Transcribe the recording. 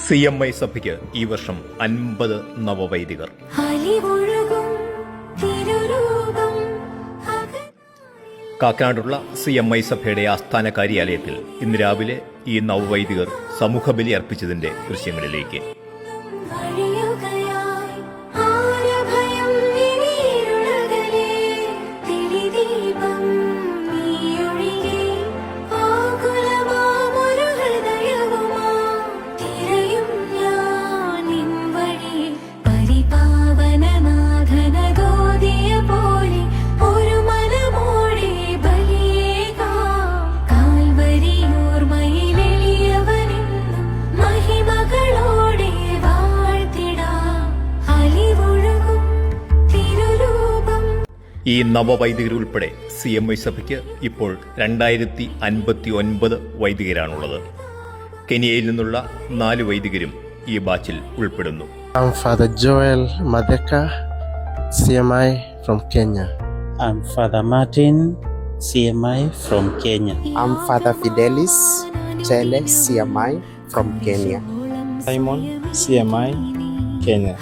CMI സഭയ്ക്ക് ഈ വർഷം 50 നവവൈദികർ. കാക്കനാടുള്ള CMI സഭയുടെ ആസ്ഥാന കാര്യാലയത്തിൽ ഇന്ന് രാവിലെ ഈ നവവൈദികർ സമൂഹബലി അർപ്പിച്ചതിന്റെ ദൃശ്യങ്ങളിലേക്ക്. ഈ നവവൈദികരുൾപ്പെടെ CMI സഭയ്ക്ക് ഇപ്പോൾ 2059 വൈദികരാണുള്ളത്. കെനിയയിൽ നിന്നുള്ള 4 വൈദികരും ഈ ബാച്ചിൽ ഉൾപ്പെടുന്നു. I'm Father Joel Madeka, CMI from Kenya. I'm Father Martin, CMI from Kenya. I'm Father Fidelis Chele, CMI from Kenya. Simon, CMI, Kenya.